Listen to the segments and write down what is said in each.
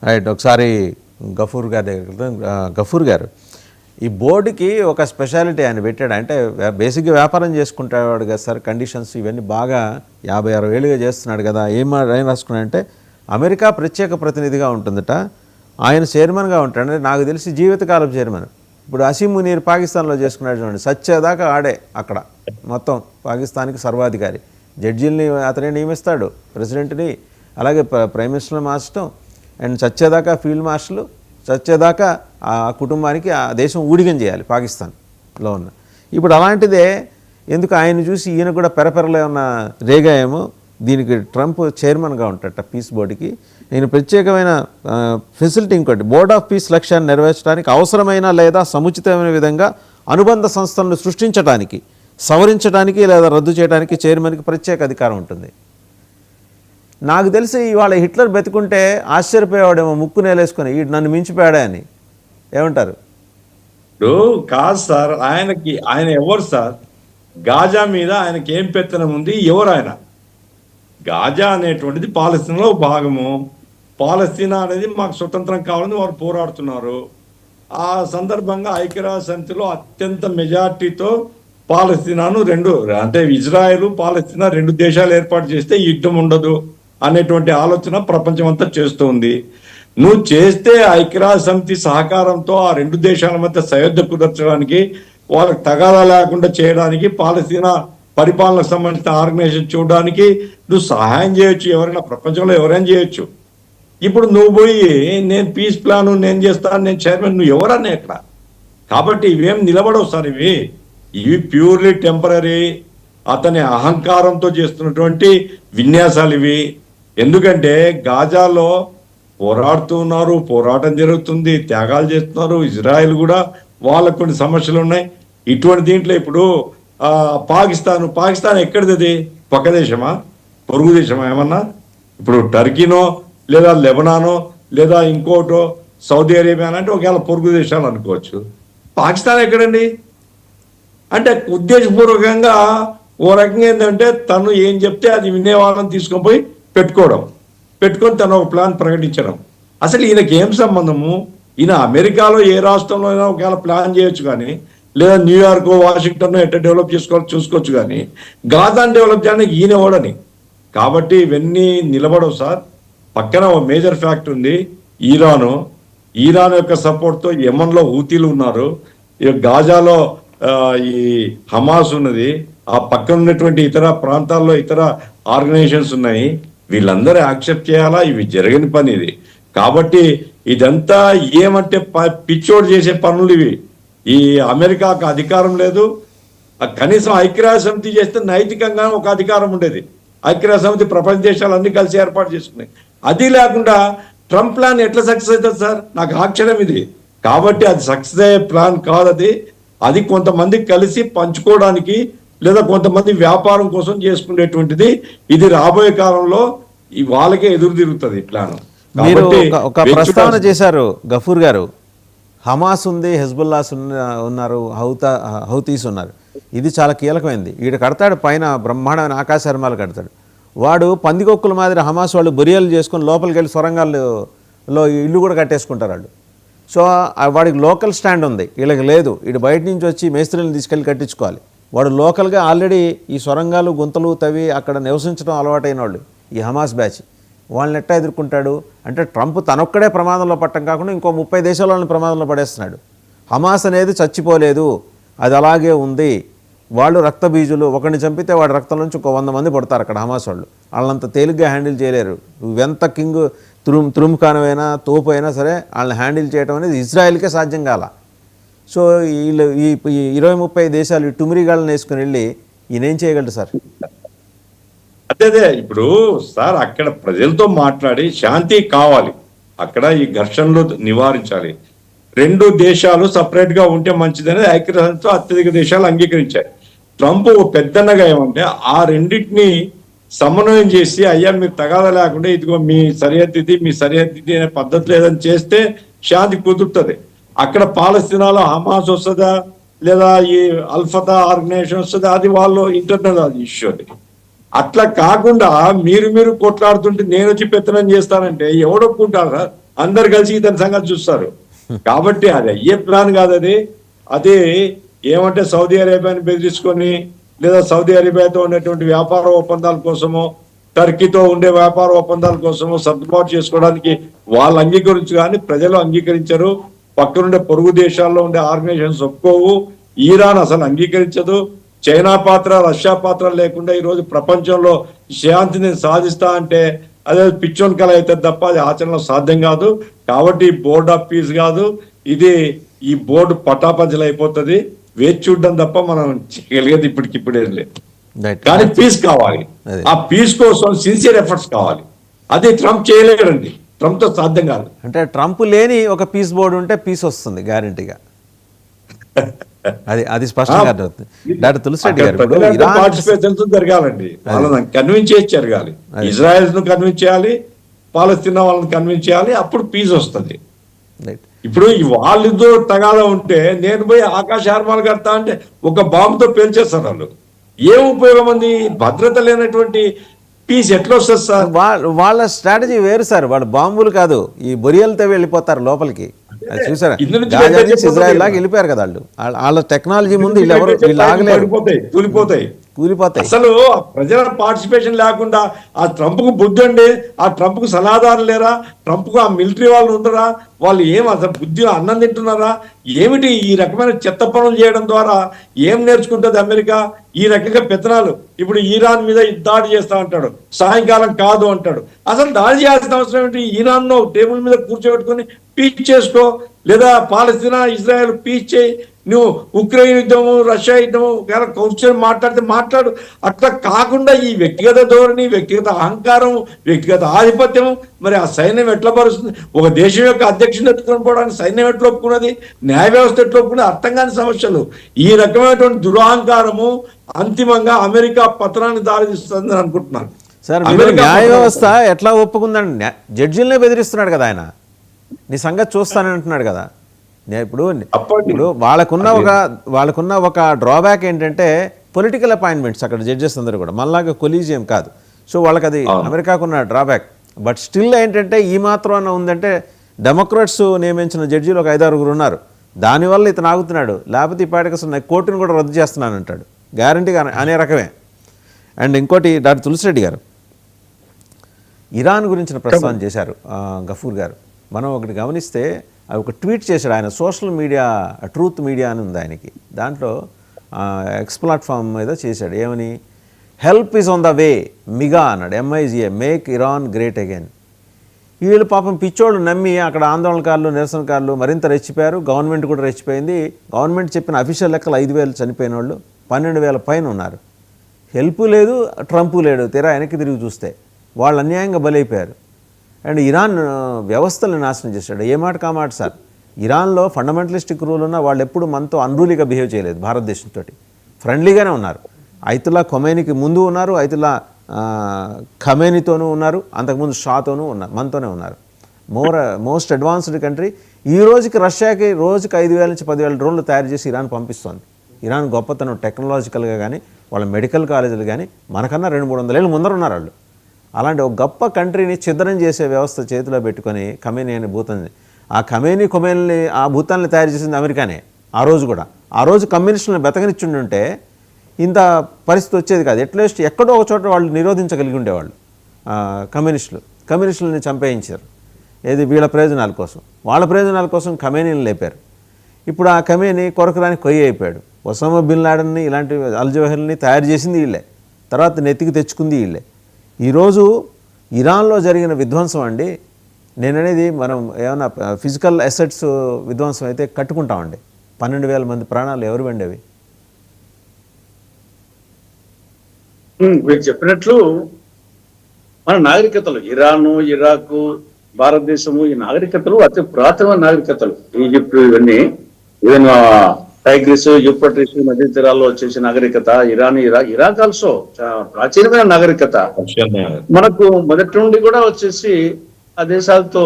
Right. ఒకసారి గఫూర్ గారు ఈ బోర్డుకి ఒక స్పెషాలిటీ ఆయన పెట్టాడు. అంటే బేసిక్గా వ్యాపారం చేసుకుంటాడు కదా సార్, కండిషన్స్ ఇవన్నీ బాగా 50-60 ఏళ్ళుగా చేస్తున్నాడు కదా. ఏం రాసుకున్నాడంటే అమెరికా ప్రత్యేక ప్రతినిధిగా ఉంటుందట, ఆయన చైర్మన్గా ఉంటాడు. అంటే నాకు తెలిసి జీవితకాలం చైర్మన్. ఇప్పుడు అసీం మునీర్ పాకిస్తాన్లో చేసుకున్నాడు చూడండి, సచ్చేదాకా ఆడే అక్కడ మొత్తం పాకిస్తాన్కి సర్వాధికారి. జడ్జీలని అతనే నియమిస్తాడు, ప్రెసిడెంట్ని, అలాగే ప్రైమ్ మినిస్టర్ మార్చడం, అండ్ చచ్చేదాకా ఫీల్డ్ మార్షల్, చచ్చేదాకా ఆ కుటుంబానికి ఆ దేశం ఊడిగం చేయాలి పాకిస్తాన్లో ఉన్న. ఇప్పుడు అలాంటిదే ఎందుకు ఆయన చూసి ఈయన కూడా పెరపెరలో ఉన్న రేగా ఏమో దీనికి ట్రంప్ చైర్మన్గా ఉంటాడట పీస్ బోర్డుకి. నేను ప్రత్యేకమైన ఫెసిలిటీ ఇంకోటి, బోర్డ్ ఆఫ్ పీస్ లక్ష్యాన్ని నెరవేర్చడానికి అవసరమైన లేదా సముచితమైన విధంగా అనుబంధ సంస్థలను సృష్టించడానికి, సవరించడానికి లేదా రద్దు చేయడానికి చైర్మన్కి ప్రత్యేక అధికారం ఉంటుంది. నాకు తెలిసి ఇవాళ హిట్లర్ బతికుంటే ఆశ్చర్యపోయేవాడేమో, ముక్కు నేలేసుకొని ఈ నన్ను మించిపోయాడే అని. ఏమంటారు? కాదు సార్, ఆయన ఎవరు సార్? గాజా మీద ఆయనకి ఏం పెత్తనం ఉంది? ఎవరు ఆయన? గాజా అనేటువంటిది పాలస్తీనాలో భాగము. పాలస్తీనా అనేది మాకు స్వతంత్రం కావాలని వారు పోరాడుతున్నారు. ఆ సందర్భంగా ఐక్యరాజ్య సమితిలో అత్యంత మెజార్టీతో పాలస్తీనాను అంటే ఇజ్రాయెల్ పాలస్తీనా 2 దేశాలు ఏర్పాటు చేస్తే యుద్ధం ఉండదు అనేటువంటి ఆలోచన ప్రపంచం అంతా చేస్తూ ఉంది. నువ్వు చేస్తే ఐక్యరాజ్య సమితి సహకారంతో ఆ 2 దేశాల మధ్య సయోధ్య కుదర్చడానికి, వాళ్ళకి తగాదా లేకుండా చేయడానికి, పాలస్తీనా పరిపాలనకు సంబంధించిన ఆర్గనైజేషన్ చూడడానికి నువ్వు సహాయం చేయొచ్చు. ఎవరైనా ప్రపంచంలో ఎవరైనా చేయొచ్చు. ఇప్పుడు నువ్వు పోయి నేను పీస్ ప్లాన్ నేను చేస్తాను, నేను చైర్మన్, నువ్వు ఎవరన్నా ఎక్కడ? కాబట్టి ఇవేం నిలబడవు సార్. ఇవి ప్యూర్లీ టెంపరీ, అతని అహంకారంతో చేస్తున్నటువంటి విన్యాసాలు ఇవి. ఎందుకంటే గాజాలో పోరాడుతున్నారు, పోరాటం జరుగుతుంది, త్యాగాలు చేస్తున్నారు. ఇజ్రాయెల్ కూడా వాళ్ళకు కొన్ని సమస్యలు ఉన్నాయి. ఇటువంటి దీంట్లో ఇప్పుడు పాకిస్తాన్ ఎక్కడిది? పక్క దేశమా? పొరుగు దేశమా? ఏమన్నా ఇప్పుడు టర్కీనో లేదా లెబనానో లేదా ఇంకోటో సౌదీ అరేబియా అంటే ఒకవేళ పొరుగు దేశాలు అనుకోవచ్చు. పాకిస్తాన్ ఎక్కడండి? అంటే ఉద్దేశపూర్వకంగా ఓ రకంగా ఏంటంటే తను ఏం చెప్తే అది వినే వాళ్ళని తీసుకొని పోయి పెట్టుకొని తను ఒక ప్లాన్ ప్రకటించడం. అసలు ఈయనకి ఏం సంబంధము? ఈయన అమెరికాలో ఏ రాష్ట్రంలో అయినా ఒకవేళ ప్లాన్ చేయొచ్చు, కానీ లేదా న్యూయార్క్, వాషింగ్టన్ ఎట్లా డెవలప్ చూసుకోవచ్చు, కానీ గాజాను డెవలప్ చేయడానికి ఈయన ఓడని. కాబట్టి ఇవన్నీ నిలబడవు సార్. పక్కన ఒక మేజర్ ఫ్యాక్ట్ ఉంది, ఈరాన్ యొక్క సపోర్ట్తో యెమెన్లో హూతీలు ఉన్నారు, గాజాలో ఈ హమాస్ ఉన్నది, ఆ పక్కన ఉన్నటువంటి ఇతర ప్రాంతాల్లో ఇతర ఆర్గనైజేషన్స్ ఉన్నాయి. వీళ్ళందరూ యాక్సెప్ట్ చేయాలా? ఇవి జరగని పని ఇది. కాబట్టి ఇదంతా ఏమంటే పిచ్చోడు చేసే పనులు ఇవి. ఈ అమెరికాకు అధికారం లేదు. కనీసం ఐక్యరాజ్య సమితి చేస్తే నైతికంగా ఒక అధికారం ఉండేది. ఐక్యరాజ్య సమితి ప్రపంచ దేశాలన్నీ కలిసి ఏర్పాటు చేసుకున్నాయి. అది లేకుండా ట్రంప్ ప్లాన్ ఎట్లా సక్సెస్ అవుతుంది సార్? నాకు ఆశ్చర్యం ఇది. కాబట్టి అది సక్సెస్ అయ్యే ప్లాన్ కాదు. అది కొంతమంది కలిసి పంచుకోవడానికి లేదా కొంతమంది వ్యాపారం కోసం చేసుకునేటువంటిది. ఇది రాబోయే కాలంలో వాళ్ళకే ఎదురు తిరుగుతుంది ప్లాన్. మీరు ఒక ప్రస్తావన చేశారు గఫూర్ గారు, హమాస్ ఉంది, హెజ్బుల్లాస్ ఉన్నారు, హౌతీస్ ఉన్నారు. ఇది చాలా కీలకమైంది. వీడు కడతాడు పైన బ్రహ్మాండమైన ఆకాశర్మాలు కడతాడు. వాడు పందికొక్కుల మాదిరి హమాస్ వాళ్ళు బొరియలు చేసుకొని లోపలికి వెళ్ళి సొరంగాల్లో ఇల్లు కూడా కట్టేసుకుంటారు వాళ్ళు. సో వాడికి లోకల్ స్టాండ్ ఉంది, వీళ్ళకి లేదు. వీడు బయట నుంచి వచ్చి మేస్త్రీలను తీసుకెళ్ళి కట్టించుకోవాలి. వాడు లోకల్గా ఆల్రెడీ ఈ సొరంగాలు గుంతలు తవ్వి అక్కడ నివసించడం అలవాటైన వాళ్ళు ఈ హమాస్ బ్యాచ్. వాళ్ళని ఎట్టా ఎదుర్కొంటాడు? అంటే ట్రంప్ తనొక్కడే ప్రమాదంలో పట్టడం కాకుండా ఇంకో 30 దేశాలను ప్రమాదంలో పడేస్తున్నాడు. హమాస్ అనేది చచ్చిపోలేదు, అది అలాగే ఉంది. వాళ్ళు రక్త బీజులు, ఒకరిని చంపితే వాడి రక్తం నుంచి ఇంకో 100 మంది పడతారు అక్కడ హమాస్ వాళ్ళు. వాళ్ళంత తేలిగ్గా హ్యాండిల్ చేయలేరు. నువ్వెంత కింగ్ తురుముఖానమైనా తోపు అయినా సరే వాళ్ళని హ్యాండిల్ చేయడం అనేది ఇజ్రాయెల్కే సాధ్యం కాల. సో వీళ్ళు ఈ 20-30 దేశాలు టుమిరిగాళ్ళని వేసుకుని వెళ్ళి ఈయనేం చేయగలరు సార్? అదే ఇప్పుడు సార్ అక్కడ ప్రజలతో మాట్లాడి శాంతి కావాలి, అక్కడ ఈ ఘర్షణలు నివారించాలి. 2 దేశాలు సపరేట్ గా ఉంటే మంచిదనేది ఐక్యరాజ్యంతో అత్యధిక దేశాలు అంగీకరించాయి. ట్రంప్ పెద్దన్నగా ఏమంటే ఆ రెండింటిని సమన్వయం చేసి, అయ్యా మీరు తగాదా లేకుండా ఇదిగో మీ సరిహద్దు ఇది, మీ సరిహద్దు ఇది అనే పద్ధతి లేదని చేస్తే శాంతి కుదురుతుంది. అక్కడ పాలస్తీనాలో హమాస్ వస్తుందా లేదా ఈ అల్ఫతా ఆర్గనైజేషన్ వస్తుందా, అది వాళ్ళు ఇంటర్నల్ అది ఇష్యూ. అది అట్లా కాకుండా మీరు కొట్లాడుతుంటే నేను వచ్చి పెత్తనం చేస్తానంటే ఎవడొప్పుకుంటారా? అందరు కలిసి ఇతని సంగతి చూస్తారు. కాబట్టి అది అయ్యే ప్లాన్ కాదు. అది ఏమంటే సౌదీ అరేబియాని బెదిరించుకొని లేదా సౌదీ అరేబియాతో ఉన్నటువంటి వ్యాపార ఒప్పందాల కోసమో టర్కీతో ఉండే వ్యాపార ఒప్పందాల కోసమో సర్దుబాటు చేసుకోవడానికి వాళ్ళు అంగీకరించు, కానీ ప్రజలు అంగీకరించరు. పక్కనుండే పొరుగు దేశాల్లో ఉండే ఆర్గనైజేషన్స్ ఒప్పుకోవు. ఇరాన్ అసలు అంగీకరించదు. చైనా పాత్ర, రష్యా పాత్ర లేకుండా ఈరోజు ప్రపంచంలో శాంతిని సాధిస్తా అంటే అదే పిచ్చోన్ కళ అవుతుంది తప్ప అది ఆచరణలో సాధ్యం కాదు. కాబట్టి బోర్డ్ ఆఫ్ పీస్ కాదు ఇది, ఈ బోర్డు పటాపంచలు అయిపోతుంది. వేచి చూడడం తప్ప మనం చేయగలిగేది ఇప్పటికిప్పుడేం లేదు. కానీ పీస్ కావాలి. ఆ పీస్ కోసం సిన్సియర్ ఎఫర్ట్స్ కావాలి. అది ట్రంప్ చేయలేడండి. ట్రంప్ తో సాధ్యం కాదు. అంటే ట్రంప్ లేని ఒక పీస్ బోర్డు ఉంటే పీస్ వస్తుంది గ్యారంటీగా. అది స్పష్టంగా అర్థమవుతుంది. డాక్టర్ తులసిరెడ్డి గారు, పార్టిసిపేషన్ జరగాలండి. వాళ్ళని కన్విన్స్ చేసి జరగాలి. ఇజ్రాయెల్ ను కన్విన్స్ చేయాలి, పాలస్తీనా వాళ్ళని కన్విన్స్ చేయాలి. అప్పుడు పీస్ వస్తుంది. ఇప్పుడు వాళ్ళిద్దరూ తగాదా ఉంటే నేను పోయి ఆకాశ ఆర్మాలు కడతా అంటే ఒక బాంబుతో పేల్చేస్తారు వాళ్ళు. ఏం ఉపయోగం ఉంది? భద్రత లేనటువంటి పీస్ ఎట్లా వస్తుంది సార్? వాళ్ళ స్ట్రాటజీ వేరు సార్. వాళ్ళు బాంబులు కాదు, ఈ బొరియలతో వెళ్ళిపోతారు లోపలికి. అది చూసారా, గాజా నుంచి ఇజ్రాయెల్ లాగా వెళ్ళిపోయారు కదా వాళ్ళు. వాళ్ళ టెక్నాలజీ ముందు వీళ్ళు ఆగలేరు, కూలిపోతాయి. అసలు ప్రజల పార్టిసిపేషన్ లేకుండా ఆ ట్రంప్ కు బుద్ధి అండి. ఆ ట్రంప్ కు సలహాదారు లేరా? ట్రంప్ కు ఆ మిలిటరీ వాళ్ళు ఉండరా? వాళ్ళు ఏం అసలు బుద్ధిగా అన్నం తింటున్నారా? ఏమిటి ఈ రకమైన చెత్త పనులు చేయడం ద్వారా ఏం నేర్చుకుంటుంది అమెరికా? ఈ రకంగా పెత్తనాలు. ఇప్పుడు ఇరాన్ మీద దాడి చేస్తా అంటాడు, సాయంకాలం కాదు అంటాడు. అసలు దాడి చేయాల్సిన అవసరం ఏంటి? ఇరాన్ ను టేబుల్ మీద కూర్చోబెట్టుకుని పీచ్ చేసుకో, లేదా పాలస్తీనా ఇజ్రాయెల్ పీచ్ చేయి. నువ్వు ఉక్రెయిన్ యుద్ధము, రష్యా యుద్ధము కూర్చొని మాట్లాడితే మాట్లాడు. అట్లా కాకుండా ఈ వ్యక్తిగత ధోరణి, వ్యక్తిగత అహంకారం, వ్యక్తిగత ఆధిపత్యం, మరి ఆ సైన్యం ఎట్లా భరుస్తుంది? ఒక దేశం యొక్క అధ్యక్షుని ఎత్తుకొని పోవడానికి సైన్యం ఎట్లా ఒప్పుకున్నది? న్యాయ వ్యవస్థ ఎట్లా ఒప్పుకున్నది? అర్థం కాని సమస్యలు. ఈ రకమైనటువంటి దురహంకారము అంతిమంగా అమెరికా పతనాన్ని దారితీస్తుందని అనుకుంటున్నాను. సార్, న్యాయ వ్యవస్థ ఎట్లా ఒప్పుకుందండి? జడ్జిలనే బెదిరిస్తున్నాడు కదా ఆయన. నీ సంగతి చూస్తానని అంటున్నాడు కదా. ఇప్పుడు వాళ్ళకున్న ఒక డ్రాబ్యాక్ ఏంటంటే పొలిటికల్ అపాయింట్మెంట్స్ అక్కడ జడ్జెస్ అందరూ కూడా మనలాగా కొలీజియం కాదు. సో వాళ్ళకి అది అమెరికాకున్న డ్రాబ్యాక్. బట్ స్టిల్ ఏంటంటే ఈ మాత్రం అన్న ఉందంటే డెమోక్రాట్స్ నియమించిన జడ్జీలు ఒక 5-6 ఉన్నారు. దానివల్ల ఇతను ఆగుతున్నాడు. లేకపోతే ఇప్పటికి అసలు కోర్టును కూడా రద్దు చేస్తున్నాను అంటాడు గ్యారంటీగా అనే రకమే. అండ్ ఇంకోటి, డాక్టర్ తులసిరెడ్డి గారు ఇరాన్ గురించిన ప్రస్తావన చేశారు గఫూర్ గారు. మనం ఒకటి గమనిస్తే ఒక ట్వీట్ చేశాడు ఆయన. సోషల్ మీడియా ట్రూత్ మీడియా అని ఉంది ఆయనకి. దాంట్లో ఎక్స్ ప్లాట్ఫామ్ మీద చేశాడు. ఏమని? Help is on the way MIGA అన్నాడు. MIGA, make Iran great again. వీళ్ళు పాపం పిచ్చోళ్ళు నమ్మి అక్కడ ఆందోళనకారులు, నిరసనకారులు మరింత రెచ్చిపోయారు. గవర్నమెంట్ కూడా రెచ్చిపోయింది. గవర్నమెంట్ చెప్పిన అఫీషియల్ లెక్కలు 5,000 చనిపోయిన వాళ్ళు 12,000 పైన ఉన్నారు. హెల్ప్ లేదు, ట్రంప్ లేడు. తీరా వెనక్కి తిరిగి చూస్తే వాళ్ళు అన్యాయంగా బలైపోయారు. అండ్ ఇరాన్ వ్యవస్థలను నాశనం చేశాడు. ఏ మాట కామాట సార్. ఇరాన్లో ఫండమెంటలిస్టిక్ రూల్ ఉన్న వాళ్ళు ఎప్పుడు మనతో అన్రూలీగా బిహేవ్ చేయలేదు. భారతదేశంతో ఫ్రెండ్లీగానే ఉన్నారు. ఐతుల్లా ఖొమైనీకి ముందు ఉన్నారు, ఐతుల్లా ఖమేనీతోనూ ఉన్నారు, అంతకుముందు షాతోనూ ఉన్నారు, మనతోనే ఉన్నారు. Most advanced country. ఈ రోజుకి రష్యాకి రోజుకి 5,000 నుంచి 10,000 డ్రోన్లు తయారు చేసి ఇరాన్ పంపిస్తోంది. ఇరాన్ గొప్పతనం టెక్నాలజికల్గా కానీ వాళ్ళ మెడికల్ కాలేజీలు కానీ మనకన్నా 200-300 ఏళ్ళు ముందర ఉన్నారు వాళ్ళు. అలాంటి ఒక గొప్ప కంట్రీని ఛిద్రం చేసే వ్యవస్థ చేతిలో పెట్టుకొని ఖమేనీ అనే భూతాన్ని, ఆ ఖొమైనీని ఆ భూతాన్ని తయారు చేసింది అమెరికానే. ఆ రోజు కూడా ఆ రోజు కమ్యూనిస్టులను బెతకనిచ్చుంటే ఇంత పరిస్థితి వచ్చేది కాదు. అట్లీస్ట్ ఎక్కడో ఒక చోట వాళ్ళు నిరోధించగలిగి ఉండేవాళ్ళు. కమ్యూనిస్టులని చంపేయించారు. ఏది? వీళ్ళ ప్రయోజనాల కోసం, వాళ్ళ ప్రయోజనాల కోసం ఖమేనీని లేపారు. ఇప్పుడు ఆ ఖమేనీ కొరకరాని కొయ్యి అయిపోయాడు. ఒసామా బిన్ లాడన్ని, ఇలాంటి అల్ జవహర్ని తయారు చేసింది వీళ్ళే. తర్వాత నెత్తికి తెచ్చుకుంది వీళ్ళే. ఈరోజు ఇరాన్లో జరిగిన విధ్వంసం అండి, నేననేది మనం ఏమన్నా ఫిజికల్ అసెట్స్ విధ్వంసం అయితే కట్టుకుంటామండి. 12,000 మంది ప్రాణాలు ఎవరు వెండి అవి? మీరు చెప్పినట్లు మన నాగరికతలు, ఇరాను, ఇరాకు, భారతదేశము, ఈ నాగరికతలు అతి పురాతన నాగరికతలు. ఈజిప్ట్, ఇవన్నీ ఈవెన్ టైగ్రిస్, యూఫ్రటీస్ నదీ తీరాల్లో వచ్చేసి నాగరికత, ఇరాక్ ఆల్సో ప్రాచీనమైన నాగరికత. మనకు మొదటి నుండి కూడా వచ్చేసి ఆ దేశాలతో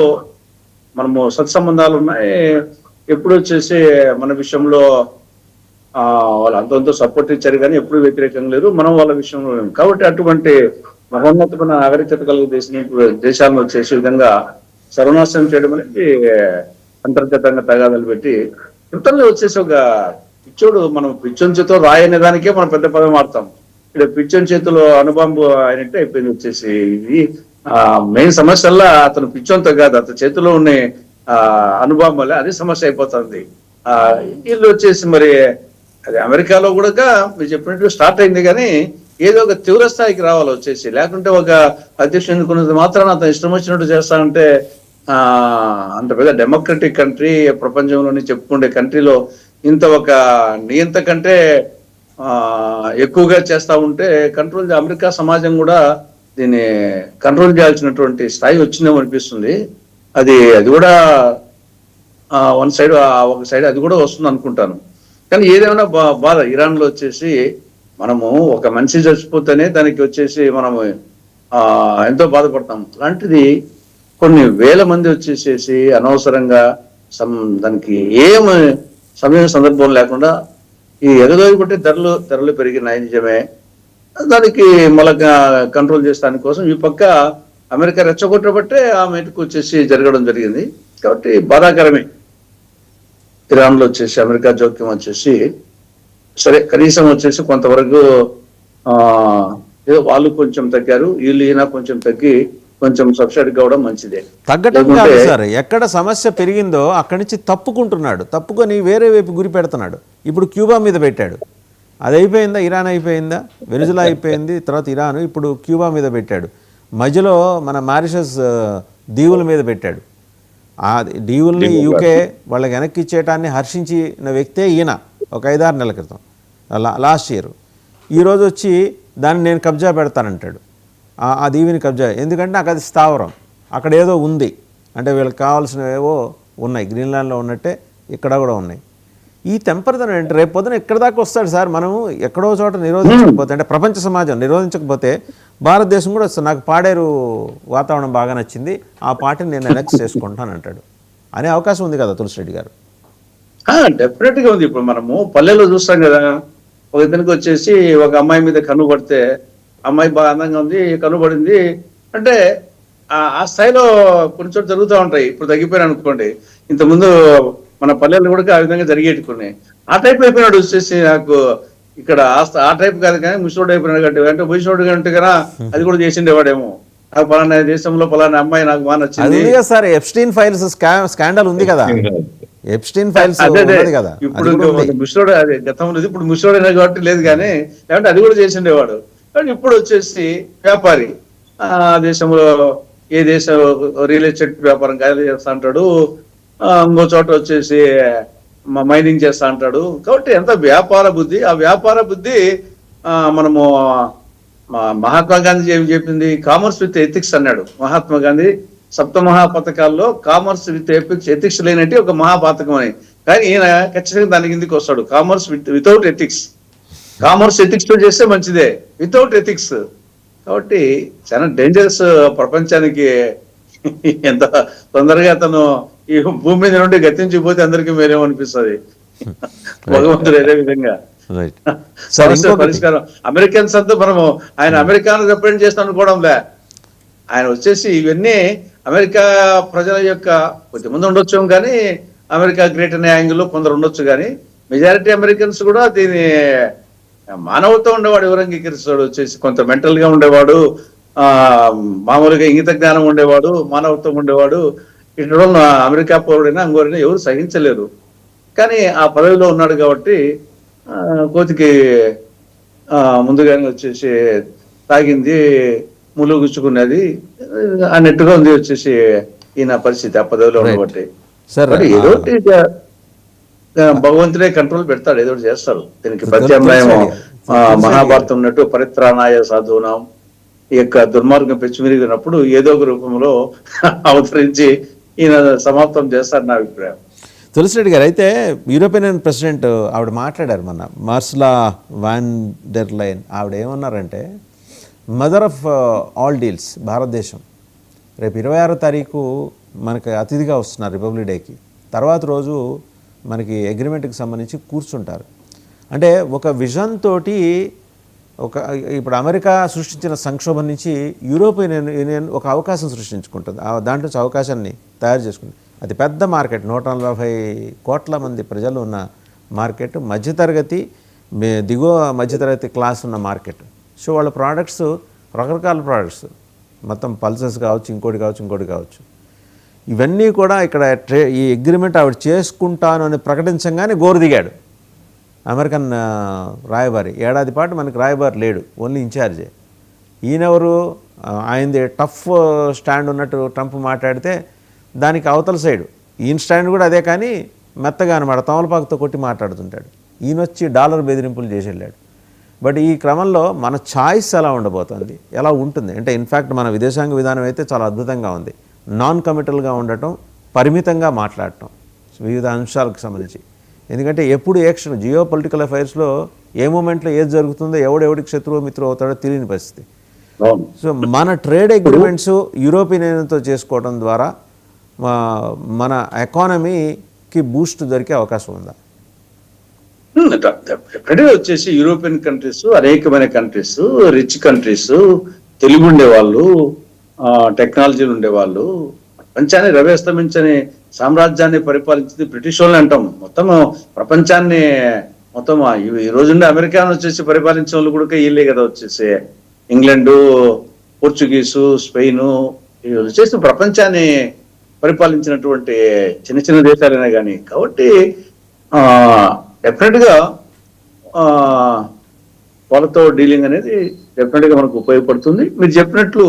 మనము సత్సంబంధాలు ఉన్నాయి. ఎప్పుడు వచ్చేసి మన విషయంలో వాళ్ళు అంతంతో సపోర్ట్ ఇచ్చారు కానీ ఎప్పుడు వ్యతిరేకంగా లేరు, మనం వాళ్ళ విషయంలో. కాబట్టి అటువంటి మహోన్నతమైన నాగరికత కలిగి దేశాలను వచ్చేసే విధంగా సర్వనాశనం చేయడం అనేది అంతర్గతంగా తగాదాలు పెట్టి కృతంలో వచ్చేసి ఒక పిచ్చోడు, మనం పిచ్చోని చేతిలో రాయనే దానికే మనం పెద్ద పదం వాడతాం. ఇక్కడ పిచ్చోని చేతిలో అణుబాంబు అయినట్టు అయిపోయింది వచ్చేసి. ఇది మెయిన్ సమస్యల్లా అతను పిచ్చోంతో కాదు, అతని చేతిలో ఉన్న అణుబాంబులే అది సమస్య అయిపోతుంది. వీళ్ళు వచ్చేసి మరి అది అమెరికాలో కూడా మీరు చెప్పినట్టు స్టార్ట్ అయింది, కానీ ఏదో ఒక తీవ్ర స్థాయికి రావాలి వచ్చేసి. లేకుంటే ఒక అధ్యక్షుడు ఎన్నుకున్నది మాత్రాన అతను ఇష్టం వచ్చినట్టు చేస్తానంటే అంత పెద్ద డెమోక్రటిక్ కంట్రీ, ప్రపంచంలోని చెప్పుకుండే కంట్రీలో ఇంత ఒక నియంత కంటే ఎక్కువగా చేస్తా ఉంటే కంట్రోల్ అమెరికా సమాజం కూడా దీన్ని కంట్రోల్ చేయాల్సినటువంటి స్థాయి వచ్చిందేమో అనిపిస్తుంది. అది కూడా వన్ సైడ్, ఒక సైడ్ అది కూడా వస్తుంది అనుకుంటాను. కానీ ఏదేమైనా బాధ ఇరాన్ లో వచ్చేసి మనము ఒక మనిషి చచ్చిపోతేనే దానికి వచ్చేసి మనము ఎంతో బాధపడతాం. అలాంటిది కొన్ని వేల మంది వచ్చేసేసి అనవసరంగా దానికి ఏం సమయం సందర్భం లేకుండా ఈ ఎగదోయి కొట్టే ధరలు పెరిగినాయి నిజమే. దానికి మళ్ళా కంట్రోల్ చేసడానికి కోసం ఈ పక్క అమెరికా రెచ్చగొట్టబట్టే ఆ మీటకు వచ్చేసి జరగడం జరిగింది. కాబట్టి బాధాకరమే ఇరాన్ లో వచ్చేసి అమెరికా జోక్యం వచ్చేసి. సరే, కనీసం వచ్చేసి కొంతవరకు ఏదో వాళ్ళు కొంచెం తగ్గారు, వీళ్ళు ఈయన కొంచెం తగ్గి కొంచెం సబ్సిడీ కావడం మంచిదే. తగ్గటం కాదు సార్, ఎక్కడ సమస్య పెరిగిందో అక్కడి నుంచి తప్పుకుంటున్నాడు, తప్పుకొని వేరే వైపు గురి పెడుతున్నాడు. ఇప్పుడు క్యూబా మీద పెట్టాడు, అది అయిపోయిందా? ఇరాన్ అయిపోయిందా? వెనిజులా అయిపోయింది, తర్వాత ఇరాన్, ఇప్పుడు క్యూబా మీద పెట్టాడు. మధ్యలో మన మారిషస్ దీవుల మీద పెట్టాడు. ఆ దీవుల్ని యూకే వాళ్ళకి వెనక్కి ఇచ్చేయటాన్ని హర్షించిన వ్యక్తే ఈయన ఒక 5-6 నెలల క్రితం, లాస్ట్ ఇయర్. ఈరోజు వచ్చి దాన్ని నేను కబ్జా పెడతానంటాడు. ఆ దీవిని కబ్జా, ఎందుకంటే నాకు అది స్థావరం, అక్కడ ఏదో ఉంది అంటే వీళ్ళకి కావాల్సినవేవో ఉన్నాయి, గ్రీన్లాండ్లో ఉన్నట్టే ఇక్కడ కూడా ఉన్నాయి. ఈ తెంపరదనం అంటే రేపు పొద్దున ఎక్కడ దాకా వస్తాడు సార్? మనము ఎక్కడో చోట నిరోధించకపోతే, అంటే ప్రపంచ సమాజం నిరోధించకపోతే భారతదేశం కూడా వస్తుంది. నాకు పాడేరు వాతావరణం బాగా నచ్చింది, ఆ పార్టీని నేను ఎలక్ట్ చేసుకుంటాను అంటాడు అనే అవకాశం ఉంది కదా తులసిరెడ్డి గారు? డెఫినెట్ గా ఉంది. ఇప్పుడు మనము పల్లెల్లో చూస్తాం కదా, ఒక ఇతనికి వచ్చేసి ఒక అమ్మాయి మీద కన్ను పడితే, అమ్మాయి బాగా అందంగా ఉంది, కనుబడింది అంటే ఆ స్థాయిలో కొన్ని చోట్ల జరుగుతూ ఉంటాయి. ఇప్పుడు తగ్గిపోయినా అనుకోండి, ఇంతకుముందు మన పల్లెల్లో కూడా ఆ విధంగా జరిగేటి కొన్ని. ఆ టైప్ అయిపోయినాడు వచ్చేసి. నాకు ఇక్కడ ఆ టైప్ కాదు కానీ ముసలోడు అయిపోయినాడు కంటే, అంటే ముసలోడు కంటే కదా అది కూడా చేసిండేవాడేమో. నాకు పలానా దేశంలో పలానా అమ్మాయి నాకు బాగా నచ్చింది సార్. ఎప్స్టీన్ ఫైల్స్ స్కాండల్ ఉంది కదా, ఎప్స్టీన్ ఫైల్స్ కదా. ఇప్పుడు ముసలోడు అదే గతంలో, ఇప్పుడు ముసలోడు అయినా కాబట్టి లేదు కానీ, లేదంటే అది కూడా చేసిండేవాడు. కానీ ఇప్పుడు వచ్చేసి వ్యాపారి, ఆ దేశంలో ఏ దేశం రియల్ ఎస్టేట్ వ్యాపారం గాలి చేస్తా అంటాడు, ఇంకో చోట వచ్చేసి మైనింగ్ చేస్తా అంటాడు. కాబట్టి ఎంత వ్యాపార బుద్ధి. ఆ వ్యాపార బుద్ధి మనము మహాత్మా గాంధీ ఏమి చెప్పింది, కామర్స్ విత్ ఎథిక్స్ అన్నాడు మహాత్మా గాంధీ. సప్తమహా పథకాల్లో కామర్స్ విత్ ఎథిక్స్ లేనట్టు ఒక మహాపాతకం అని. కానీ ఈయన ఖచ్చితంగా దాని కిందికి వస్తాడు, commerce without ethics. Commerce ethics తో చేస్తే మంచిదే, వితౌట్ ఎథిక్స్. కాబట్టి చాలా డేంజరస్ ప్రపంచానికి. ఎంత తొందరగా అతను ఈ భూమి మీద నుండి గతించిపోతే అందరికీ మేరేమనిపిస్తుంది. భగవంతుడు అదే విధంగా పరిష్కారం. అమెరికన్స్ అంతా మనము ఆయన అమెరికాను రిప్రజెంట్ చేస్తాను అనుకోవడంలే. ఆయన వచ్చేసి ఇవన్నీ అమెరికా ప్రజల యొక్క కొద్దిమంది ఉండొచ్చు కానీ, అమెరికా గ్రేట్ అనే యాంగిల్లో కొందరు ఉండొచ్చు కానీ, మెజారిటీ అమెరికన్స్ కూడా దీని మానవత్వం ఉండేవాడు ఎవరు అంగీకరిస్తాడు వచ్చేసి. కొంత మెంటల్ గా ఉండేవాడు, మామూలుగా ఇంగిత జ్ఞానం ఉండేవాడు, మానవత్వం ఉండేవాడు. ఇటు అమెరికా పౌరుడైనా అంగోరైనా ఎవరు సహించలేరు. కానీ ఆ పదవిలో ఉన్నాడు కాబట్టి కోతికి ముందుగానే వచ్చేసి తాగింది ముళ్ళు గుచ్చుకున్నది అన్నట్టుగా ఉంది వచ్చేసి ఈయన పరిస్థితి ఆ పదవిలో ఉండబట్టి. ఏదో భగవంతుడే కంట్రోల్ పెడతాడు, ఏదో చేస్తాడు. దీనికి ప్రత్యామ్నాయం మహాభారతం ఉన్నట్టు పరిత్రాణాయ సాధూనాం, ఈ యొక్క దుర్మార్గం పెచ్చిమిరిగినప్పుడు ఏదో ఒక రూపంలో అవతరించి ఈయన సమాప్తం చేస్తాడు నా అభిప్రాయం. తులసిరెడ్డి గారు, అయితే యూరోపియన్ ప్రెసిడెంట్ ఆవిడ మాట్లాడారు మొన్న, మార్సులా వాన్ డెర్ లైన్. ఆవిడ ఏమన్నారంటే, మదర్ ఆఫ్ ఆల్ డీల్స్ భారతదేశం. రేపు 26వ తారీఖు మనకి అతిథిగా వస్తున్నారు రిపబ్లిక్ డేకి. తర్వాత రోజు మనకి అగ్రిమెంట్కి సంబంధించి కూర్చుంటారు. అంటే ఒక విజన్ తోటి ఇప్పుడు అమెరికా సృష్టించిన సంక్షోభం నుంచి యూరోపియన్ యూనియన్ ఒక అవకాశం సృష్టించుకుంటుంది. దాంట్లో నుంచి అవకాశాన్ని తయారు చేసుకుంది. అది పెద్ద మార్కెట్, 140 కోట్ల మంది ప్రజలు ఉన్న మార్కెట్, మధ్యతరగతి దిగువ మధ్యతరగతి క్లాస్ ఉన్న మార్కెట్. సో వాళ్ళ ప్రోడక్ట్స్ రకరకాల ప్రోడక్ట్స్, మొత్తం పల్సెస్ కావచ్చు, ఇంకోటి కావచ్చు. ఇవన్నీ కూడా ఇక్కడ ఈ అగ్రిమెంట్ ఆవిడ చేసుకుంటాను అని ప్రకటించగానే గోరు దిగాడు అమెరికన్ రాయబారి. ఏడాది పాటు మనకి రాయబారి లేడు, ఓన్లీ ఇన్ఛార్జే. ఈయనెవరు, ఆయనది టఫ్ స్టాండ్ ఉన్నట్టు ట్రంప్ మాట్లాడితే దానికి అవతల సైడు ఈయన స్టాండ్ కూడా అదే, కానీ మెత్తగా అనమాట, తమలపాకుతో కొట్టి మాట్లాడుతుంటాడు. ఈయన వచ్చి డాలర్ బెదిరింపులు చేసి వెళ్ళాడు. బట్ ఈ క్రమంలో మన ఛాయిస్ ఎలా ఉండబోతుంది, ఎలా ఉంటుంది అంటే, ఇన్ఫ్యాక్ట్ మన విదేశాంగ విధానం అయితే చాలా అద్భుతంగా ఉంది. నాన్ కమిటల్గా ఉండటం, పరిమితంగా మాట్లాడటం వివిధ అంశాలకు సంబంధించి. ఎందుకంటే ఎప్పుడు యాక్షన్, జియో పొలిటికల్ అఫైర్స్లో ఏ మూమెంట్లో ఏది జరుగుతుందో, ఎవడెవడికి శత్రువు మిత్రువు అవుతాడో తెలియని పరిస్థితి. సో మన ట్రేడ్ అగ్రిమెంట్స్ యూరోపియన్ యూనియన్తో చేసుకోవడం ద్వారా మన ఎకానమీకి బూస్ట్ దొరికే అవకాశం ఉందా? ఎక్కడే వచ్చేసి యూరోపియన్ కంట్రీస్, అనేకమైన కంట్రీస్, రిచ్ కంట్రీస్, తెలుగు ఉండేవాళ్ళు, టెక్నాలజీలు ఉండేవాళ్ళు, ప్రపంచాన్ని రవేస్తమించని సామ్రాజ్యాన్ని పరిపాలించింది బ్రిటిష్ వాళ్ళని అంటాం. మొత్తం ప్రపంచాన్ని మొత్తం ఈ రోజుండే అమెరికాను వచ్చేసి పరిపాలించిన వాళ్ళు కూడా వీళ్ళే కదా, వచ్చేసి ఇంగ్లాండు, పోర్చుగీసు, స్పెయిన్, వచ్చేసి ప్రపంచాన్ని పరిపాలించినటువంటి చిన్న చిన్న దేశాలైనా కానీ. కాబట్టి డెఫినెట్ గా వాళ్ళతో డీలింగ్ అనేది డెఫినెట్ గా మనకు ఉపయోగపడుతుంది. మీరు చెప్పినట్లు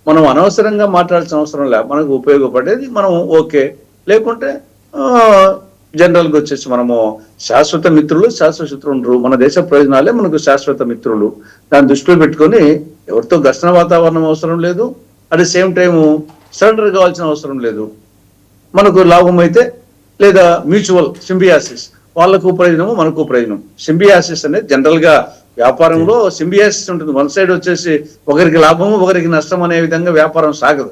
మనం అనవసరంగా మాట్లాడాల్సిన అవసరం లేదు, మనకు ఉపయోగపడేది మనం ఓకే, లేకుంటే జనరల్గా వచ్చేసి మనము శాశ్వత మిత్రులు, శాశ్వత శత్రువులు ఉండరు. మన దేశ ప్రయోజనాలే మనకు శాశ్వత మిత్రులు. దాన్ని దృష్టిలో పెట్టుకొని ఎవరితో ఘర్షణ వాతావరణం అవసరం లేదు, at the same time surrender కావాల్సిన అవసరం లేదు. మనకు లాభం అయితే లేదా మ్యూచువల్ సింబియాసిస్, వాళ్ళకు ప్రయోజనము మనకు ప్రయోజనం. సింబియాసిస్ అనేది జనరల్ గా వ్యాపారంలో సింబియాసిస్ ఉంటుంది. వన్ సైడ్ వచ్చేసి ఒకరికి లాభము ఒకరికి నష్టం అనే విధంగా వ్యాపారం సాగదు.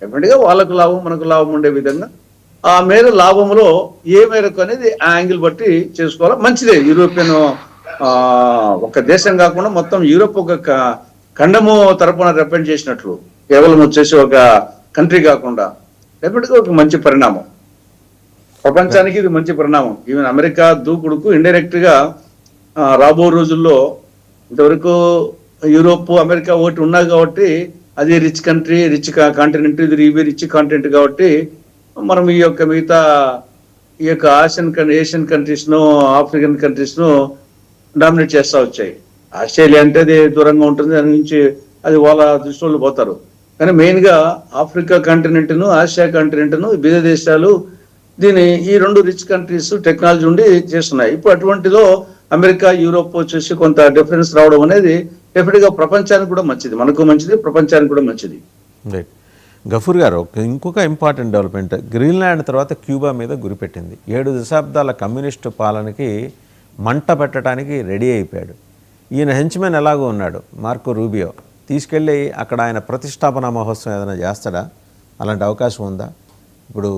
డెఫినెట్గా వాళ్ళకు లాభం మనకు లాభం ఉండే విధంగా ఆ మేర లాభంలో ఏ మేరకు అనేది ఆ యాంగిల్ బట్టి చేసుకోవాలి. మంచిదే, యూరోపియన్ ఒక దేశం కాకుండా మొత్తం యూరోప్ ఒక ఖండము తరపున రిప్రజెంట్ చేసినట్లు, కేవలం వచ్చేసి ఒక కంట్రీ కాకుండా డెఫినెట్గా ఒక మంచి పరిణామం. ప్రపంచానికి ఇది మంచి పరిణామం. ఈవెన్ అమెరికా దూకుడుకు ఇండైరెక్ట్ గా రాబో రోజుల్లో, ఇంతవరకు యూరోప్ అమెరికా ఒకటి ఉన్నాయి కాబట్టి అది రిచ్ కంట్రీ, రిచ్ కాంటినెంట్, ఇది రిచ్ కాంటినెంట్ కాబట్టి మనం ఈ యొక్క మిగతా ఈ యొక్క ఏషియన్ కంట్రీస్ ను, ఆఫ్రికన్ కంట్రీస్ ను డామినేట్ చేస్తూ వచ్చాయి. ఆస్ట్రేలియా అంటే అది దూరంగా ఉంటుంది, దాని నుంచి అది వాళ్ళ దృష్టిలో పోతారు. కానీ మెయిన్ గా ఆఫ్రికా కాంటినెంట్ ను, ఆసియా కాంటినెంట్ ను, వివిధ దేశాలు దీని ఈ రెండు రిచ్ కంట్రీస్ టెక్నాలజీ ఉండి చేస్తున్నాయి. ఇప్పుడు అటువంటిలో అమెరికా, యూరోప్ వచ్చేసి కొంత డిఫరెన్స్ రావడం అనేది డెఫినెట్ గా ప్రపంచానికి కూడా మంచిది, మనకు మంచిది, ప్రపంచానికి కూడా మంచిది. రైట్. గఫూర్ గారు, ఇంకొక ఇంపార్టెంట్ డెవలప్మెంట్, గ్రీన్లాండ్ తర్వాత క్యూబా మీద గురిపెట్టింది. 7 దశాబ్దాల కమ్యూనిస్టు పాలనకి మంట పెట్టడానికి రెడీ అయిపోయాడు. ఈయన హెంచ్మెన్ ఎలాగో ఉన్నాడు, మార్కో రూబియో, తీసుకెళ్ళి అక్కడ ఆయన ప్రతిష్టాపన మహోత్సవం ఏదైనా చేస్తాడా? అలాంటి అవకాశం ఉందా? ఇప్పుడు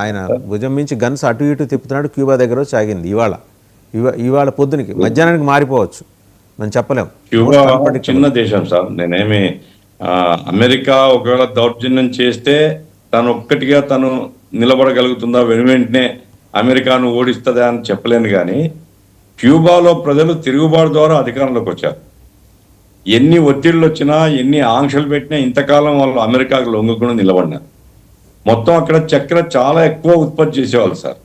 ఆయన భుజం మించి గన్స్ అటు ఇటు తిప్పుతున్నాడు. క్యూబా దగ్గర వచ్చి ఆగింది. ఇవాళ పొద్దునకి మధ్యాహ్నానికి మారిపోవచ్చు, మనం చెప్పలేం. క్యూబా చిన్న దేశం సార్. నేనేమి అమెరికా ఒకవేళ దౌర్జన్యం చేస్తే తను నిలబడగలుగుతుందా, వెంటనే అమెరికాను ఓడిస్తుందా అని చెప్పలేను. కానీ క్యూబాలో ప్రజలు తిరుగుబాటు ద్వారా అధికారంలోకి వచ్చారు. ఎన్ని ఒత్తిళ్ళు వచ్చినా, ఎన్ని ఆంక్షలు పెట్టినా ఇంతకాలం వాళ్ళు అమెరికాకు లొంగకుండా నిలబడినారు. మొత్తం అక్కడ చక్కెర చాలా ఎక్కువ ఉత్పత్తి చేసేవాళ్ళు సార్.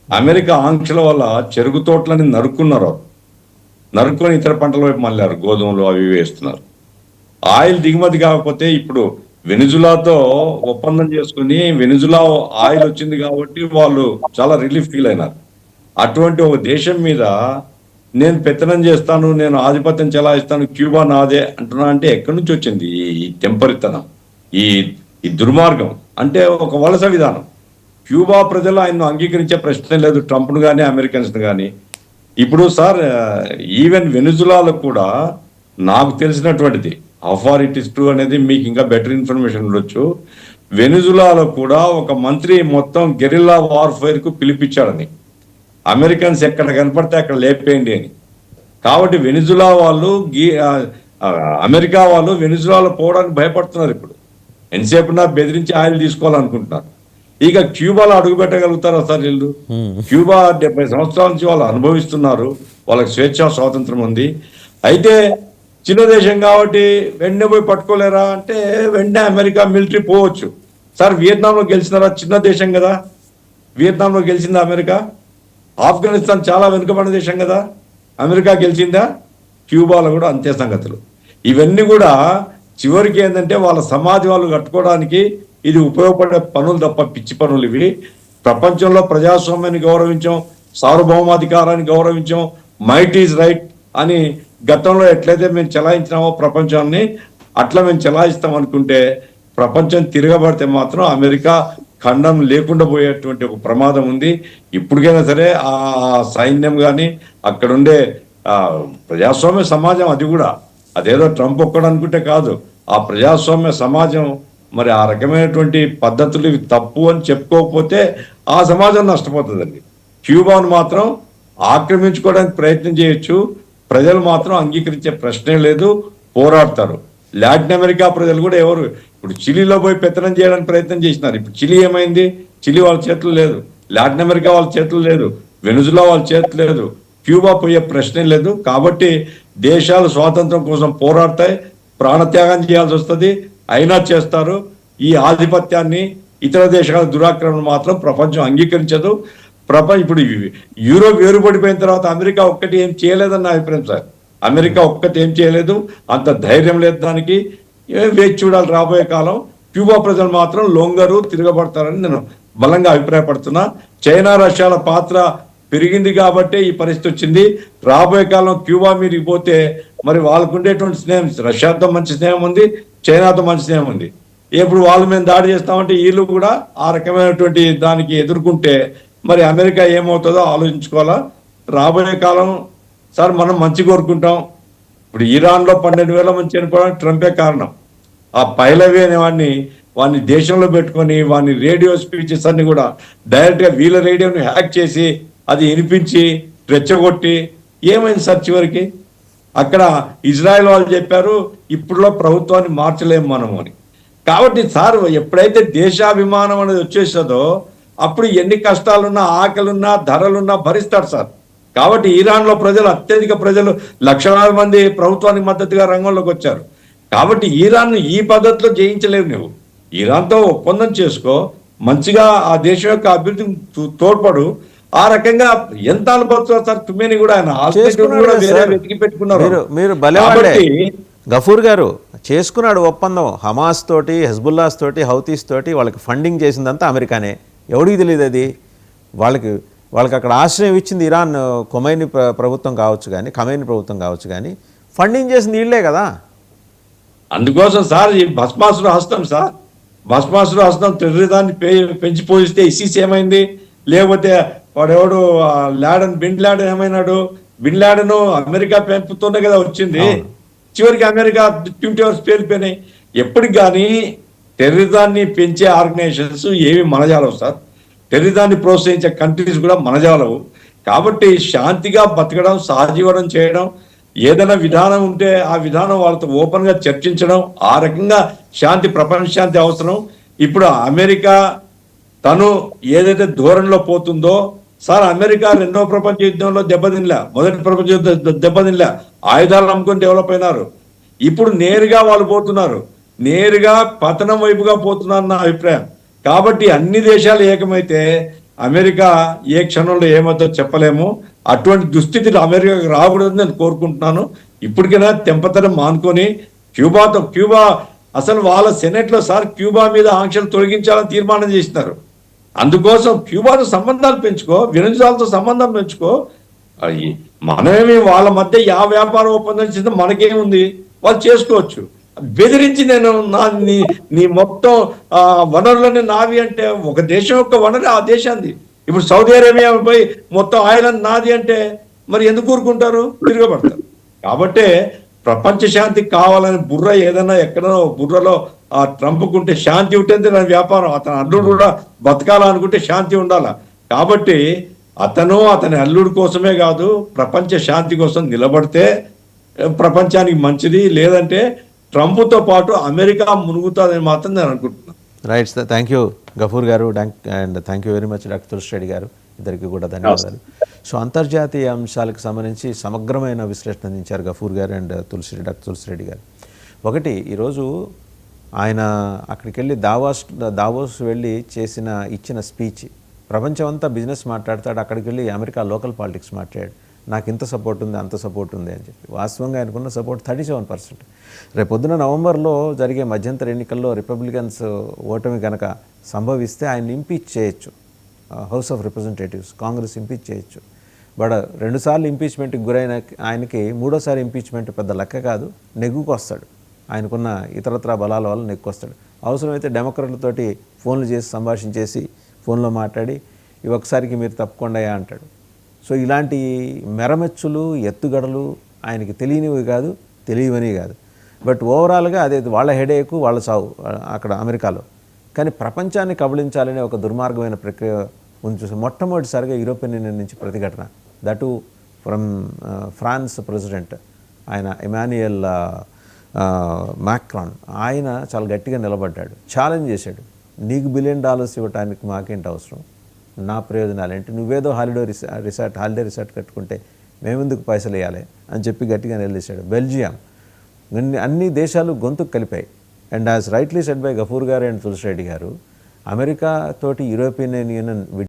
అమెరికా ఆంక్షల వల్ల చెరుకు తోటలని నరుక్కొని ఇతర పంటల వైపు మళ్ళారు. గోధుమలు అవి వేస్తున్నారు. ఆయిల్ దిగుమతి కాకపోతే ఇప్పుడు వెనిజులాతో ఒప్పందం చేసుకుని వెనిజులా ఆయిల్ వచ్చింది కాబట్టి వాళ్ళు చాలా రిలీఫ్ ఫీల్ అయినారు. అటువంటి ఒక దేశం మీద నేను పెత్తనం చేస్తాను, నేను ఆధిపత్యం చెలాయిస్తాను, క్యూబా నాదే అంటున్నా అంటే ఎక్కడి నుంచి వచ్చింది ఈ టెంపరితనం, ఈ దుర్మార్గం? అంటే ఒక వలస విధానం. క్యూబా ప్రజలు ఆయన్ను అంగీకరించే ప్రశ్న లేదు, ట్రంప్ను కానీ అమెరికన్స్ను కానీ. ఇప్పుడు సార్ ఈవెన్ వెనిజులాలో కూడా నాకు తెలిసినటువంటిది, how far it is true అనేది మీకు ఇంకా బెటర్ ఇన్ఫర్మేషన్ ఉండొచ్చు, వెనిజులాలో కూడా ఒక మంత్రి మొత్తం గెరిల్లా వార్ఫేర్ కు పిలిపించాడని, అమెరికన్స్ ఎక్కడ కనపడితే అక్కడ లేపేయండి అని. కాబట్టి వెనిజులా వాళ్ళు అమెరికా వాళ్ళు వెనిజులాలో పోవడానికి భయపడుతున్నారు. ఇప్పుడు ఎంతసేపు బెదిరించి ఆయిల్ తీసుకోవాలనుకుంటున్నారు. ఇక క్యూబాలో అడుగు పెట్టగలుగుతారా సార్ వీళ్ళు? క్యూబా 70 సంవత్సరాల నుంచి వాళ్ళు అనుభవిస్తున్నారు, వాళ్ళకి స్వేచ్ఛ స్వాతంత్రం ఉంది. అయితే చిన్న దేశం కాబట్టి వెంటనే పోయి పట్టుకోలేరా అంటే వెంటనే అమెరికా మిలిటరీ పోవచ్చు. సార్ వియత్నాంలో గెలిచినారా? చిన్న దేశం కదా. వియత్నాంలో గెలిచిందా అమెరికా? ఆఫ్ఘనిస్తాన్ చాలా వెనుకబడిన దేశం కదా, అమెరికా గెలిచిందా? క్యూబాలో కూడా అంతే సంగతులు. ఇవన్నీ కూడా చివరికి ఏంటంటే వాళ్ళ సమాధి వాళ్ళు కట్టుకోవడానికి ఇది ఉపయోగపడే పనులు తప్ప పిచ్చి పనులు ఇవి. ప్రపంచంలో ప్రజాస్వామ్యాన్ని గౌరవించాం, సార్వభౌమాధికారాన్ని గౌరవించాం, మైట్ ఈజ్ రైట్ అని గతంలో ఎట్లయితే మేము చెలాయించినామో ప్రపంచాన్ని అట్లా మేము చెలాయిస్తాం అనుకుంటే ప్రపంచం తిరగబడితే మాత్రం అమెరికా ఖండం లేకుండా పోయేటువంటి ఒక ప్రమాదం ఉంది. ఇప్పటికైనా సరే ఆ సైన్యం కానీ అక్కడుండే ప్రజాస్వామ్య సమాజం, అది కూడా అదేదో ట్రంప్ ఒక్కడు అనుకుంటే కాదు, ఆ ప్రజాస్వామ్య సమాజం మరి ఆ రకమైనటువంటి పద్ధతులు ఇవి తప్పు అని చెప్పుకోకపోతే ఆ సమాజం నష్టపోతుందండి. క్యూబాను మాత్రం ఆక్రమించుకోవడానికి ప్రయత్నం చేయొచ్చు, ప్రజలు మాత్రం అంగీకరించే ప్రశ్నే లేదు, పోరాడతారు. లాటిన్ అమెరికా ప్రజలు కూడా ఎవరు ఇప్పుడు చిలీలో పోయి పెత్తనం చేయడానికి ప్రయత్నం చేసినారు. ఇప్పుడు చిలీ ఏమైంది? చిలీ వాళ్ళ చేతులు లేదు, లాటిన్ అమెరికా వాళ్ళ చేతులు లేదు, వెనుజులా వాళ్ళ చేతులు లేదు, క్యూబా పోయే ప్రశ్నే లేదు. కాబట్టి దేశాలు స్వాతంత్రం కోసం పోరాడతాయి, ప్రాణత్యాగం చేయాల్సి వస్తుంది, అయినా చేస్తారు. ఈ ఆధిపత్యాన్ని, ఇతర దేశాల దురాక్రమణ మాత్రం ప్రపంచం అంగీకరించదు. ఇప్పుడు యూరోప్ వేరుపడిపోయిన తర్వాత అమెరికా ఒక్కటి ఏం చేయలేదన్న అభిప్రాయం సార్. అమెరికా ఒక్కటి ఏం చేయలేదు, అంత ధైర్యం లేదు దానికి. వేచి చూడాలి రాబోయే కాలం. క్యూబా ప్రజలు మాత్రం లొంగరు, తిరగబడతారని నేను బలంగా అభిప్రాయపడుతున్నా. చైనా రష్యాల పాత్ర పెరిగింది కాబట్టి ఈ పరిస్థితి వచ్చింది. రాబోయే కాలం క్యూబా మీదకి పోతే మరి వాళ్ళకు ఉండేటువంటి స్నేహం, రష్యాతో మంచి స్నేహం ఉంది, చైనాతో మంచి స్నేహం ఉంది. ఇప్పుడు వాళ్ళు మేము దాడి చేస్తామంటే వీళ్ళు కూడా ఆ రకమైనటువంటి దానికి ఎదుర్కొంటే మరి అమెరికా ఏమవుతుందో ఆలోచించుకోవాలా. రాబోయే కాలం సార్ మనం మంచి కోరుకుంటాం. ఇప్పుడు ఇరాన్లో 12,000 మంది చనిపోవడానికి ట్రంపే కారణం. ఆ పైలవి అనే వాడిని దేశంలో పెట్టుకొని వాడిని రేడియో స్పీచెస్ అన్ని కూడా డైరెక్ట్గా వీళ్ళ రేడియోని హ్యాక్ చేసి అది వినిపించి రెచ్చగొట్టి ఏమైంది సార్ చివరికి? అక్కడ ఇజ్రాయెల్ వాళ్ళు చెప్పారు ఇప్పుడులో ప్రభుత్వాన్ని మార్చలేము మనము అని. కాబట్టి సార్ ఎప్పుడైతే దేశాభిమానం అనేది వచ్చేస్తుందో అప్పుడు ఎన్ని కష్టాలున్నా, ఆకలున్నా, ధరలున్నా భరిస్తాడు సార్. కాబట్టి ఇరాన్లో ప్రజలు, అత్యధిక ప్రజలు, లక్షలాది మంది ప్రభుత్వానికి మద్దతుగా రంగంలోకి వచ్చారు. కాబట్టి ఇరాన్ ఈ పద్ధతిలో జయించలేవు. నువ్వు ఇరాన్తో ఒప్పందం చేసుకో, మంచిగా ఆ దేశం యొక్క అభివృద్ధికి తోడ్పడు. ఆ రకంగా ఎంత అనుభవం సార్ తుమ్మేని కూడా ఆయన వెతికి పెట్టుకున్నారు. మీరు గఫూర్ గారు చేసుకున్నాడు ఒప్పందం హమాస్ తోటి, హెజ్బుల్లాస్ తోటి, హౌతీస్ తోటి. వాళ్ళకి ఫండింగ్ చేసిందంతా అమెరికానే. ఎవడికి తెలియదు అది? వాళ్ళకి అక్కడ ఆశ్రయం ఇచ్చింది ఇరాన్ ఖొమైనీ ప్రభుత్వం కావచ్చు కానీ ఫండింగ్ చేసింది వీళ్ళే కదా. అందుకోసం సార్ ఈ భస్మాసుర హస్తం సార్, భస్మాసుర హస్తం టెర్రరిజాన్ని పెంచి పోయిస్తే ఇసిస్ ఏమైంది? లేకపోతే వాడెవడు బిన్ లాడెన్ ఏమైనాడు? బిన్ లాడెన్ అమెరికా పెంపుతోనే కదా వచ్చింది. చివరికి అమెరికా 20 అవర్స్ పేలిపోయినాయి. ఎప్పటికి కానీ టెర్రరిజాన్ని పెంచే ఆర్గనైజేషన్స్ ఏవి మనజాలవు సార్. టెర్రరిజాన్ని ప్రోత్సహించే కంట్రీస్ కూడా మనజాలవు. కాబట్టి శాంతిగా బతకడం, సహజీవనం చేయడం, ఏదైనా విధానం ఉంటే ఆ విధానం వాళ్ళతో ఓపెన్ గా చర్చించడం, ఆ రకంగా శాంతి, ప్రపంచ శాంతి అవసరం. ఇప్పుడు అమెరికా తను ఏదైతే ధోరణిలో పోతుందో సార్, అమెరికా 2వ ప్రపంచ యుద్ధంలో దెబ్బతినలే, మొదటి ప్రపంచ యుద్ధం దెబ్బతినలే, ఆయుధాలు అమ్ముకొని డెవలప్ అయినారు. ఇప్పుడు నేరుగా వాళ్ళు పోతున్నారు, నేరుగా పతనం వైపుగా పోతున్నారు నా అభిప్రాయం. కాబట్టి అన్ని దేశాలు ఏకమైతే అమెరికా ఏ క్షణంలో ఏమవుతో చెప్పలేము. అటువంటి దుస్థితి అమెరికాకు రాకూడదని నేను కోరుకుంటున్నాను. ఇప్పటికైనా తెంపతనం మానుకొని క్యూబా అసలు వాళ్ళ సెనెట్లో సార్ క్యూబా మీద ఆంక్షలు తొలగించాలని తీర్మానం చేసినారు. అందుకోసం క్యూబాతో సంబంధాలు పెంచుకో, వెనిజులాతో సంబంధం పెంచుకో. మనమేమి వాళ్ళ మధ్య వ్యాపార ఒప్పందం చేస్తే మనకేముంది, వాళ్ళు చేసుకోవచ్చు. బెదిరించి నేను నీ మొత్తం వనరులన్నీ నావి అంటే ఒక దేశం యొక్క వనరు ఆ దేశాన్ని. ఇప్పుడు సౌదీ అరేబియా పోయి మొత్తం ఆయిల్ నాది అంటే మరి ఎందుకు ఊరుకుంటారు? తిరగబడతారు. కాబట్టి ప్రపంచ శాంతి కావాలని బుర్ర ఏదైనా ఎక్కడో బుర్రలో ఆ ట్రంప్కుంటే శాంతి ఉంటే నా వ్యాపారం, అతను అల్లుడు కూడా బతకాలనుకుంటే శాంతి ఉండాల. కాబట్టి అతను అతని అల్లుడి కోసమే కాదు, ప్రపంచ శాంతి కోసం నిలబడితే ప్రపంచానికి మంచిది, లేదంటే ట్రంప్తో పాటు అమెరికా మునుగుతుందని మాత్రం నేను అనుకుంటున్నాను. Right sir, thank you Ghafoor garu and thank you very much doctor Tulasi Reddy garu, ఇద్దరికి కూడా ధన్యవాదాలు. సో అంతర్జాతీయ అంశాలకు సంబంధించి సమగ్రమైన విశ్లేషణ అందించారు గఫూర్ గారు అండ్ డాక్టర్ తులసిరెడ్డి గారు. ఒకటి, ఈరోజు ఆయన అక్కడికి వెళ్ళి దావోస్ వెళ్ళి ఇచ్చిన స్పీచ్, ప్రపంచం అంతా బిజినెస్ మాట్లాడతాడు, అక్కడికి వెళ్ళి అమెరికా లోకల్ పాలిటిక్స్ మాట్లాడాడు. నాకు ఇంత సపోర్ట్ ఉంది, అంత సపోర్ట్ ఉంది అని చెప్పి. వాస్తవంగా ఆయనకున్న సపోర్ట్ 37%. రేపొద్దున నవంబర్లో జరిగే మధ్యంతర ఎన్నికల్లో రిపబ్లికన్స్ ఓటమి కనుక సంభవిస్తే ఆయన ఇంపీచ్ చేయొచ్చు, house of representatives, Congress impeach చేయొచ్చు. బట్ 2 సార్లు ఇంపీచ్మెంట్కి గురైన ఆయనకి 3వసారి ఇంపీచ్మెంట్ పెద్ద లెక్క కాదు, నెగ్గుకు వస్తాడు. ఆయనకున్న ఇతరత్రా బలాల వల్ల నెగ్గుకొస్తాడు. అవసరమైతే డెమోక్రాట్లతోటి ఫోన్లు చేసి సంభాషించేసి ఫోన్లో మాట్లాడి ఒకసారికి మీరు తప్పకుండా అంటాడు. సో ఇలాంటి మెరమెచ్చులు, ఎత్తుగడలు ఆయనకి తెలియనివి కాదు, తెలియవని కాదు. బట్ ఓవరాల్గా అదే వాళ్ళ హెడేకు, వాళ్ళ సావు అక్కడ అమెరికాలో. కానీ ప్రపంచాన్ని కబళించాలనే ఒక దుర్మార్గమైన ప్రక్రియ ఉంది. మొట్టమొదటిసారిగా యూరోపియన్ యూనియన్ నుంచి ప్రతిఘటన, దటు ఫ్రమ్ ఫ్రాన్స్ ప్రెసిడెంట్ ఆయన ఎమాన్యుయల్ మాక్రాన్. ఆయన చాలా గట్టిగా నిలబడ్డాడు, ఛాలెంజ్ చేశాడు. నీకు $1 బిలియన్ ఇవ్వడానికి మాకేంటి అవసరం, నా ప్రయోజనాలు ఏంటి, నువ్వేదో హాలిడే రిసార్ట్ కట్టుకుంటే మేమెందుకు పైసలు వేయాలి అని చెప్పి గట్టిగా నిలదీశాడు. బెల్జియం, అన్ని దేశాలు గొంతుకు కలిపాయి. And as rightly said by Ghafoor garu and Tulasi Reddy గారు, అమెరికా తోటి యూరోపియన్ యూనియన్